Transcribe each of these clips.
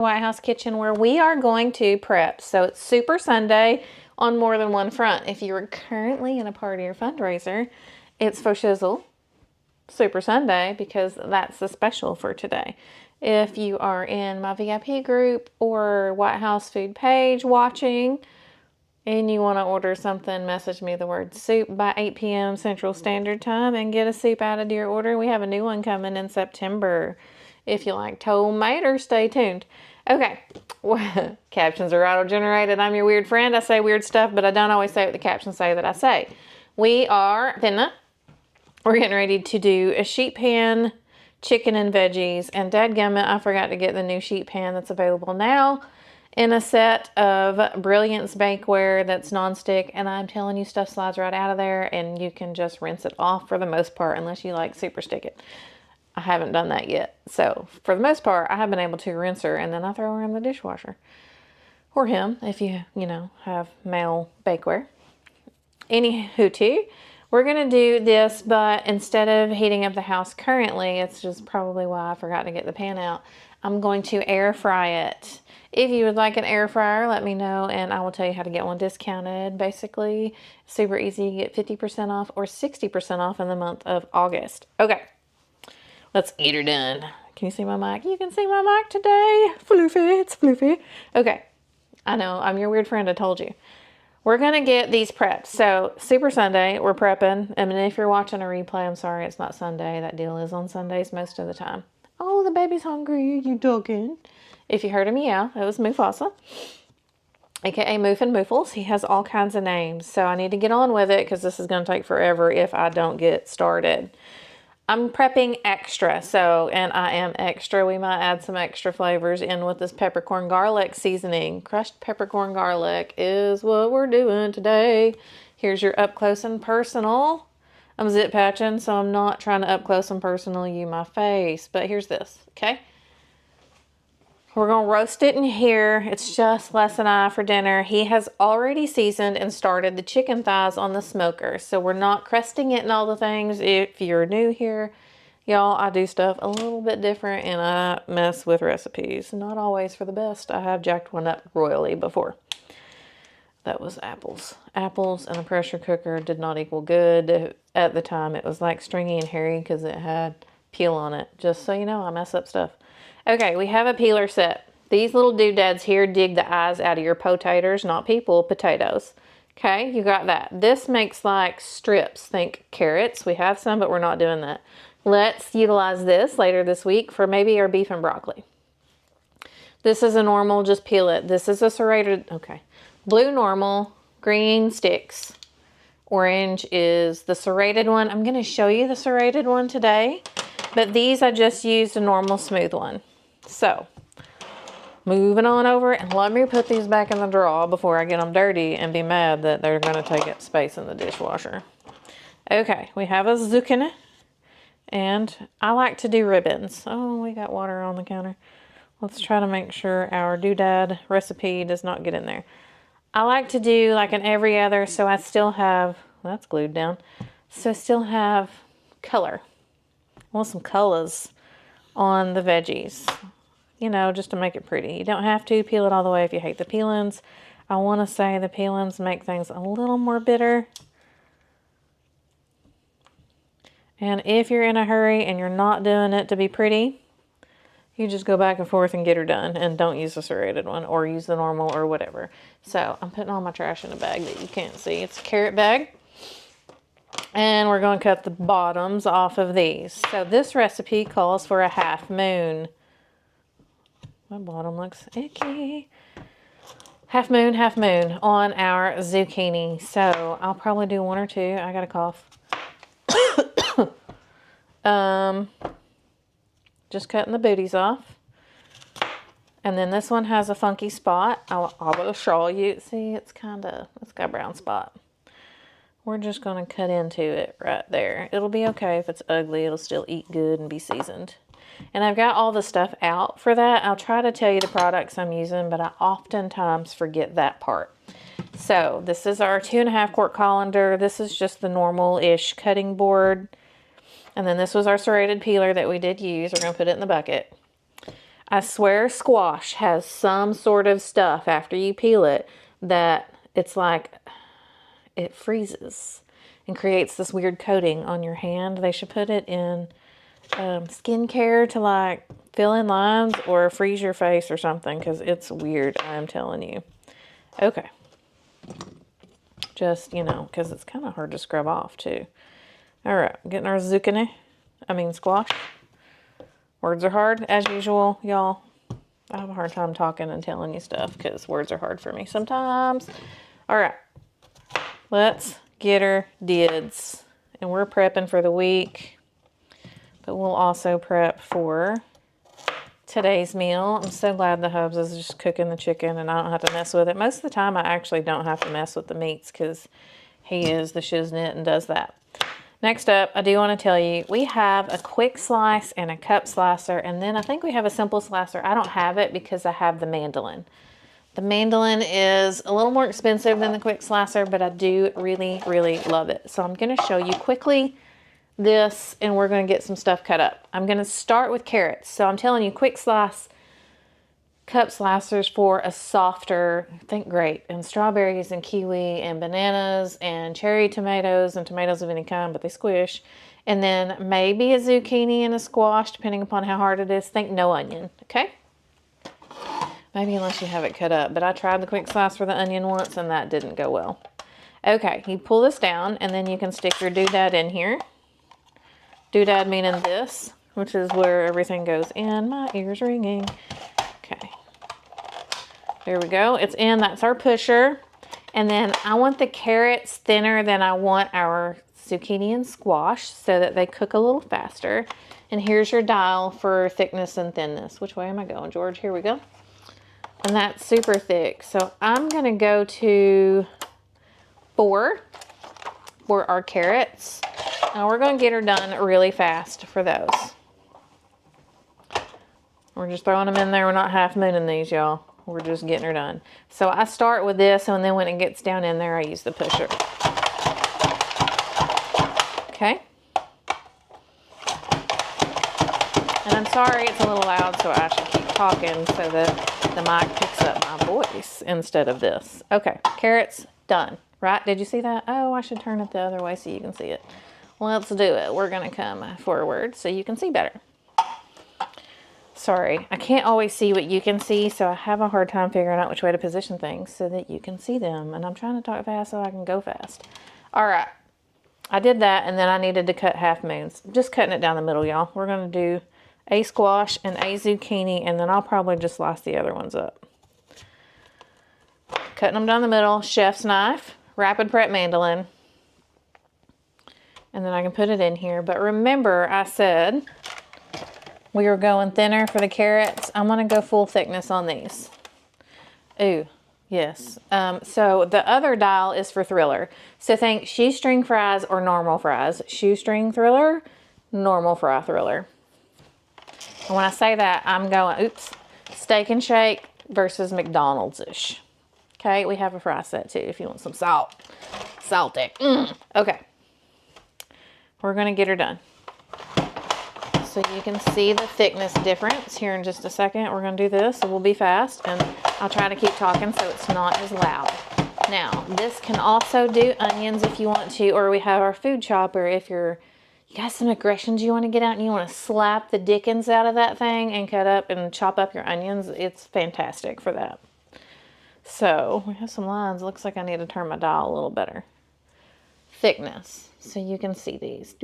White House Kitchen, where we are going to prep. So it's Super Sunday on more than one front. If you are currently in a party or fundraiser, it's for shizzle Super Sunday because that's the special for today. If you are in my VIP group or White House food page watching and you want to order something, message me the word soup by 8 p.m. Central Standard Time and get a soup added to your order. We have a new one coming in September. If you like tomato, stay tuned. Okay, captions are auto-generated. I'm your weird friend. I say weird stuff, but I don't always say what the captions say that I say. We're getting ready to do a sheet pan, chicken and veggies, and dadgummit, I forgot to get the new sheet pan that's available now in a set of Brilliance bakeware that's nonstick, and I'm telling you, stuff slides right out of there, and you can just rinse it off for the most part, unless you like super stick it. I haven't done that yet. So for the most part, I have been able to rinse her and then I throw her in the dishwasher. Or him, if you have male bakeware. Anywho, we're going to do this, but instead of heating up the house currently, it's just probably why I forgot to get the pan out. I'm going to air fry it. If you would like an air fryer, let me know and I will tell you how to get one discounted. Basically, super easy. You get 50% off or 60% off in the month of August. Okay. Let's get her done. Can you see my mic? You can see my mic today. Floofy, it's floofy. Okay, I know, I'm your weird friend, I told you. We're gonna get these prepped. So, Super Sunday, we're prepping. I mean, if you're watching a replay, I'm sorry, it's not Sunday. That deal is on Sundays most of the time. Oh, the baby's hungry, you dogging. If you heard a meow, it was Mufasa, aka Moof and Moofles. He has all kinds of names. So I need to get on with it because this is gonna take forever if I don't get started. I'm prepping extra, and I am extra. We might add some extra flavors in with this peppercorn garlic seasoning. Crushed peppercorn garlic is what we're doing today. Here's your up close and personal. I'm zip patching, so I'm not trying to up close and personal you my face, but here's this, okay? We're going to roast it in here. It's just Les and I for dinner. He has already seasoned and started the chicken thighs on the smoker. So we're not crusting it and all the things. If you're new here, y'all, I do stuff a little bit different and I mess with recipes. Not always for the best. I have jacked one up royally before. That was apples. Apples in a pressure cooker did not equal good. At the time, it was like stringy and hairy because it had peel on it. Just so you know, I mess up stuff. Okay, we have a peeler set. These little doodads here dig the eyes out of your potatoes, not people, potatoes. Okay, you got that. This makes like strips. Think carrots. We have some, but we're not doing that. Let's utilize this later this week for maybe our beef and broccoli. This is a normal, just peel it. This is a serrated, okay. Blue normal, green sticks. Orange is the serrated one. I'm going to show you the serrated one today, but these I just used a normal smooth one. So, moving on over, and let me put these back in the drawer before I get them dirty and be mad that they're going to take up space in the dishwasher. Okay, we have a zucchini, and I like to do ribbons. Oh, we got water on the counter. Let's try to make sure our doodad recipe does not get in there. I like to do like an every other, so I still have, that's glued down, so I still have color. I want some colors on the veggies, just to make it pretty. You don't have to peel it all the way if you hate the peelings. I want to say the peelings make things a little more bitter. And if you're in a hurry and you're not doing it to be pretty, you just go back and forth and get her done, and don't use the serrated one or use the normal or whatever. So I'm putting all my trash in a bag that you can't see. It's a carrot bag. And we're going to cut the bottoms off of these. So this recipe calls for a half moon. My bottom looks icky. Half moon on our zucchini. So I'll probably do one or two. I got a cough. Just cutting the booties off. And then this one has a funky spot. I will show you. See, it's got a brown spot. We're just going to cut into it right there. It'll be okay if it's ugly. It'll still eat good and be seasoned. And I've got all the stuff out for that. I'll try to tell you the products I'm using, but I oftentimes forget that part. So this is our 2.5 quart colander. This is just the normal-ish cutting board. And then this was our serrated peeler that we did use. We're going to put it in the bucket. I swear squash has some sort of stuff after you peel it that it's like it freezes and creates this weird coating on your hand. They should put it in skincare to like fill in lines or freeze your face or something, because it's weird, I'm telling you. Okay. Just, you know, because it's kind of hard to scrub off too. All right, getting our squash. Words are hard, as usual, y'all. I have a hard time talking and telling you stuff because words are hard for me sometimes. All right, let's get her dids. And we're prepping for the week, but we'll also prep for today's meal. I'm so glad the Hubs is just cooking the chicken and I don't have to mess with it. Most of the time, I actually don't have to mess with the meats because he is the shiznit and does that. Next up, I do want to tell you, we have a quick slice and a cup slicer, and then I think we have a simple slicer. I don't have it because I have the mandolin. The mandolin is a little more expensive than the quick slicer, but I do really, really love it. So I'm going to show you quickly this, and we're going to get some stuff cut up. I'm going to start with carrots. So I'm telling you, quick slice cup slicers for a softer, think grape, and strawberries and kiwi and bananas and cherry tomatoes and tomatoes of any kind, but they squish. And then maybe a zucchini and a squash, depending upon how hard it is. Think no onion, okay? Maybe unless you have it cut up, but I tried the quick slice for the onion once and that didn't go well. Okay, you pull this down and then you can stick your doodad in here. Doodad meaning this, which is where everything goes in. My ear's ringing. Okay. There we go. It's in. That's our pusher. And then I want the carrots thinner than I want our zucchini and squash so that they cook a little faster. And here's your dial for thickness and thinness. Which way am I going, George? Here we go. And that's super thick. So I'm going to go to 4 for our carrots. Now we're going to get her done really fast for those. We're just throwing them in there. We're not half mooning these, y'all. We're just getting her done. So I start with this, and then when it gets down in there, I use the pusher. Okay. And I'm sorry it's a little loud, so I should keep talking so that the mic picks up my voice instead of this. Okay, carrots done, right? Did you see that? Oh, I should turn it the other way so you can see it. Let's do it. We're going to come forward so you can see better. Sorry, I can't always see what you can see, so I have a hard time figuring out which way to position things so that you can see them. And I'm trying to talk fast so I can go fast. All right, I did that, and then I needed to cut half moons. Just cutting it down the middle, y'all. We're going to do a squash and a zucchini, and then I'll probably just slice the other ones up. Cutting them down the middle, chef's knife, rapid prep mandolin. And then I can put it in here. But remember, I said we were going thinner for the carrots. I'm going to go full thickness on these. Ooh, yes. So the other dial is for Thriller. So think shoestring fries or normal fries. Shoestring Thriller, normal fry Thriller. And when I say that, I'm going, oops, Steak and Shake versus McDonald's-ish. Okay, we have a fry set too if you want some salt. Salty. Okay. We're going to get her done. So you can see the thickness difference here in just a second. We're going to do this, so we'll be fast, and I'll try to keep talking so it's not as loud. Now, this can also do onions if you want to, or we have our food chopper if you got some aggressions you want to get out and you want to slap the dickens out of that thing and cut up and chop up your onions. It's fantastic for that. So we have some lines. Looks like I need to turn my dial a little better. Thickness, so you can see these.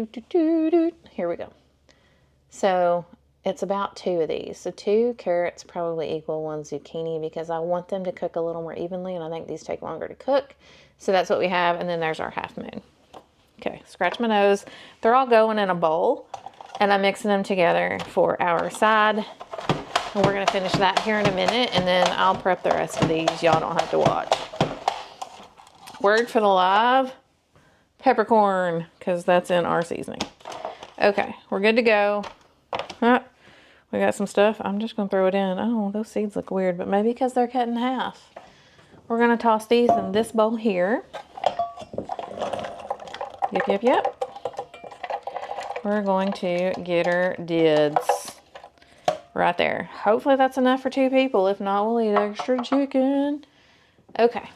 Here we go. So it's about 2 of these. So 2 carrots probably equal 1 zucchini because I want them to cook a little more evenly, and I think these take longer to cook. So that's what we have, and then there's our half moon. Okay, scratch my nose. They're all going in a bowl, and I'm mixing them together for our side. And we're going to finish that here in a minute, and then I'll prep the rest of these. Y'all don't have to watch. Word for the live, peppercorn, because that's in our seasoning. Okay, we're good to go. We got some stuff. I'm just going to throw it in. Oh, those seeds look weird, but maybe because they're cut in half. We're going to toss these in this bowl here. Yep. We're going to get our dids. right there. Hopefully that's enough for 2 people. If not, we'll eat extra chicken. Okay.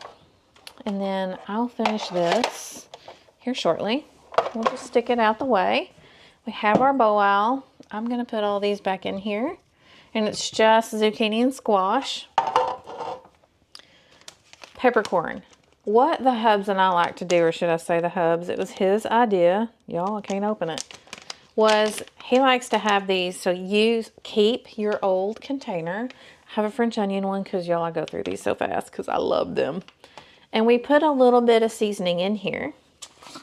And then I'll finish this here shortly. We'll just stick it out the way. We have our bowl. I'm going to put all these back in here. And it's just zucchini and squash. Peppercorn. What the Hubs and I like to do, or should I say the Hubs, it was his idea. Y'all, I can't open it. Was he likes to have these, so you keep your old container. I have a French onion one because y'all, I go through these so fast because I love them. And we put a little bit of seasoning in here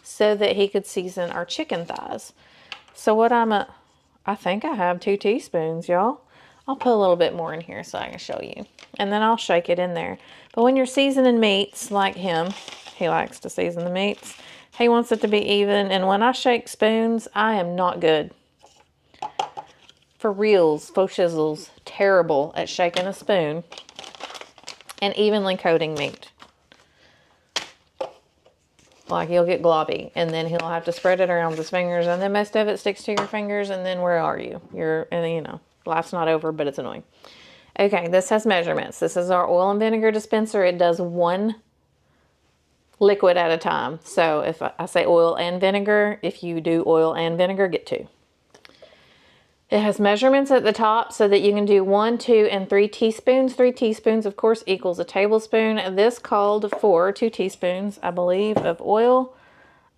so that he could season our chicken thighs. So what I think I have 2 teaspoons, y'all. I'll put a little bit more in here so I can show you. And then I'll shake it in there. But when you're seasoning meats like him, he likes to season the meats. He wants it to be even. And when I shake spoons, I am not good. For reals, faux shizzles, terrible at shaking a spoon and evenly coating meat. Like, you'll get globby, and then he'll have to spread it around with his fingers, and then most of it sticks to your fingers, and then where are you? And you know, life's not over, but it's annoying. Okay, this has measurements. This is our oil and vinegar dispenser. It does 1 liquid at a time. So if I say oil and vinegar, if you do oil and vinegar, get 2. It has measurements at the top so that you can do 1, 2, and 3 teaspoons. 3 teaspoons, of course, equals a tablespoon. This called for 2 teaspoons, I believe, of oil.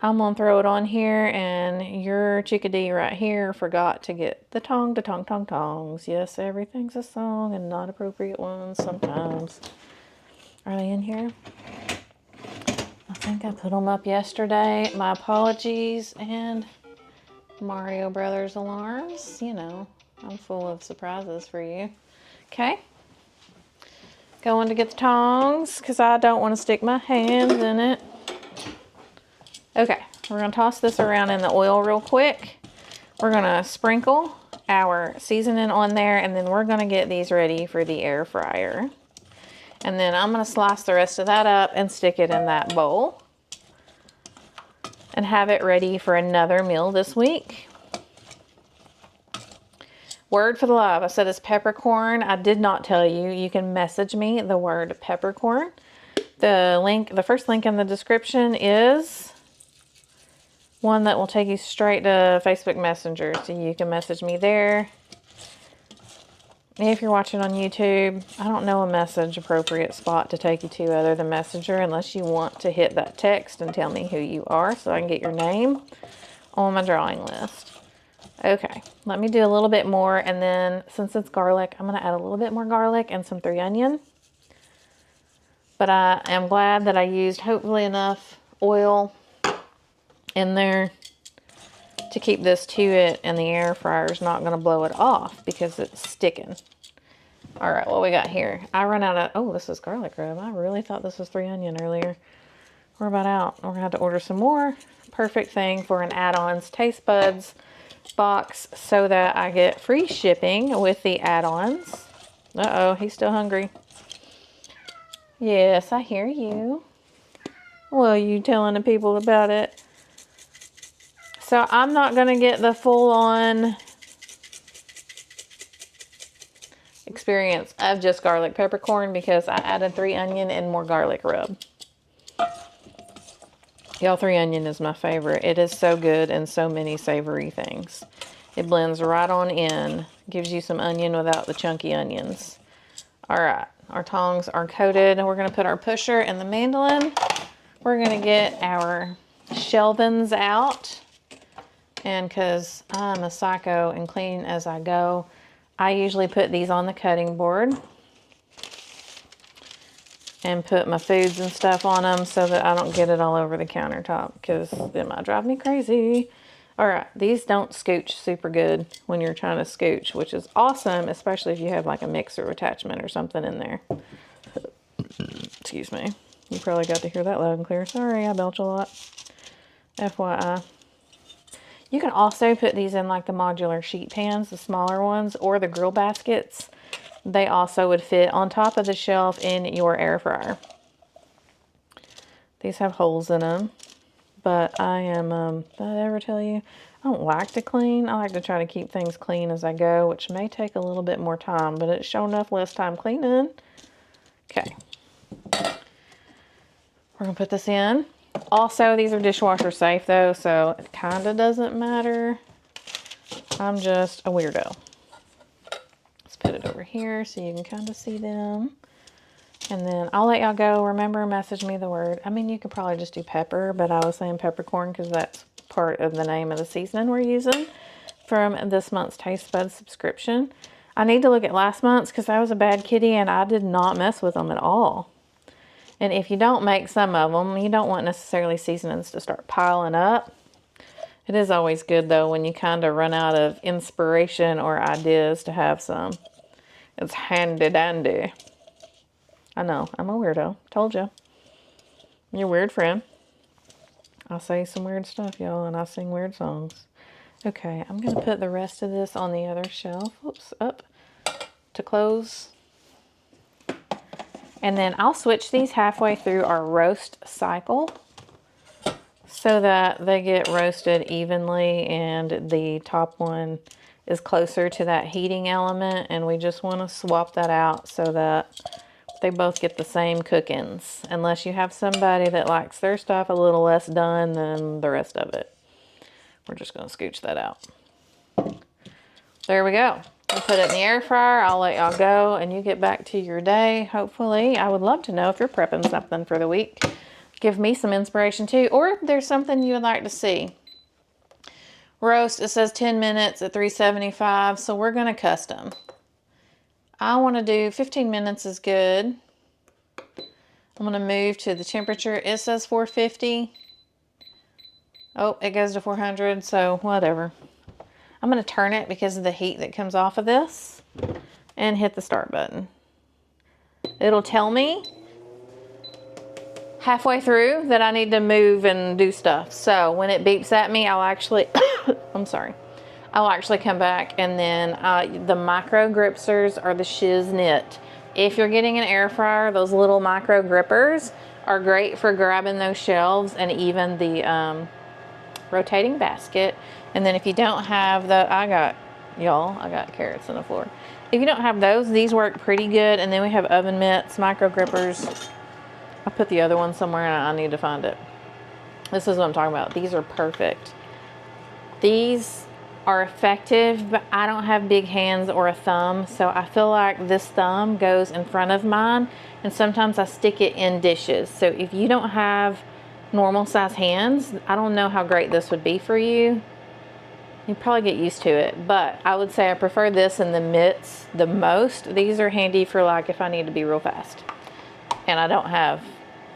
I'm going to throw it on here, and your chickadee right here forgot to get the tongs. Yes, everything's a song and not appropriate ones sometimes. Are they in here? I think I put them up yesterday. My apologies, and Mario Brothers alarms. You know, I'm full of surprises for you. Okay. Going to get the tongs because I don't want to stick my hands in it. Okay, we're going to toss this around in the oil real quick. We're going to sprinkle our seasoning on there, and then we're going to get these ready for the air fryer. And then I'm going to slice the rest of that up and stick it in that bowl and have it ready for another meal this week. Word for the live. I said it's peppercorn. I did not tell you. You can message me the word peppercorn. The first link in the description is one that will take you straight to Facebook Messenger, so you can message me there. If you're watching on YouTube, I don't know a message appropriate spot to take you to other than Messenger, unless you want to hit that text and tell me who you are so I can get your name on my drawing list. Okay, let me do a little bit more, and then since it's garlic, I'm going to add a little bit more garlic and some 3 onion. But I am glad that I used hopefully enough oil in there to keep this to it, and the air fryer is not going to blow it off because it's sticking. All right, what we got here? I run out of, oh, this is garlic rub. I really thought this was 3 onion earlier. We're about out. We're going to have to order some more. Perfect thing for an add-ons taste buds box so that I get free shipping with the add-ons. Uh-oh, he's still hungry. Yes, I hear you. Well, you telling the people about it. So I'm not going to get the full-on experience of just garlic peppercorn because I added 3 onion and more garlic rub. Y'all, 3 onion is my favorite. It is so good in so many savory things. It blends right on in. Gives you some onion without the chunky onions. All right, our tongs are coated. We're going to put our pusher and the mandolin. We're going to get our shelvings out. And because I'm a psycho and clean as I go, I usually put these on the cutting board and put my foods and stuff on them so that I don't get it all over the countertop because it might drive me crazy. All right, these don't scooch super good when you're trying to scooch, which is awesome, especially if you have like a mixer attachment or something in there. Excuse me. You probably got to hear that loud and clear. Sorry, I belch a lot. FYI. You can also put these in like the modular sheet pans, the smaller ones, or the grill baskets. They also would fit on top of the shelf in your air fryer. These have holes in them, but I am, did I ever tell you? I don't like to clean. I like to try to keep things clean as I go, which may take a little bit more time, but it's sure enough less time cleaning. Okay. We're gonna put this in. Also, these are dishwasher safe though, so it kind of doesn't matter. I'm just a weirdo. Let's put it over here so you can kind of see them. And then I'll let y'all go. Remember, message me the word. I mean, you could probably just do pepper, but I was saying peppercorn because that's part of the name of the seasoning we're using from this month's Taste Bud subscription. I need to look at last month's because I was a bad kitty and I did not mess with them at all. And if you don't make some of them, you don't want necessarily seasonings to start piling up. It is always good though when you kind of run out of inspiration or ideas to have some. It's handy dandy. I know, I'm a weirdo. Told you. You're a weird friend. I say some weird stuff, y'all, and I sing weird songs. Okay, I'm going to put the rest of this on the other shelf. Oops, up to close. And then I'll switch these halfway through our roast cycle so that they get roasted evenly and the top one is closer to that heating element, and we just want to swap that out so that they both get the same cookings, unless you have somebody that likes their stuff a little less done than the rest of it. We're just going to scooch that out. There we go. I'll put it in the air fryer. I'll let y'all go and you get back to your day. Hopefully, I would love to know if you're prepping something for the week. Give me some inspiration too, or if there's something you would like to see. Roast, it says 10 minutes at 375, so we're going to custom. I want to do 15 minutes is good. I'm going to move to the temperature. It says 450. Oh, it goes to 400, so whatever. I'm going to turn it because of the heat that comes off of this and hit the start button. It'll tell me halfway through that I need to move and do stuff. So when it beeps at me, I'll actually, I'm sorry. I'll actually come back, and then the micro gripsers are the Shiznit. If you're getting an air fryer, those little micro grippers are great for grabbing those shelves and even the rotating basket. And then if you don't have the, I got carrots on the floor. If you don't have those, these work pretty good. And then we have oven mitts, micro grippers. I put the other one somewhere and I need to find it. This is what I'm talking about. These are perfect. These are effective, but I don't have big hands or a thumb, so I feel like this thumb goes in front of mine, and sometimes I stick it in dishes. So if you don't have normal size hands, I don't know how great this would be for you. You'd probably get used to it, but I would say I prefer this and the mitts the most. These are handy for like if I need to be real fast and I don't have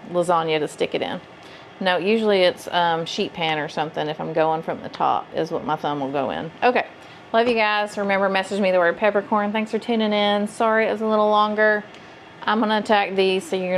lasagna to stick it in. No, usually it's sheet pan or something. If I'm going from the top is what my thumb will go in. Okay, love you guys. Remember, message me the word peppercorn. Thanks for tuning in. Sorry it was a little longer. I'm gonna attack these so you're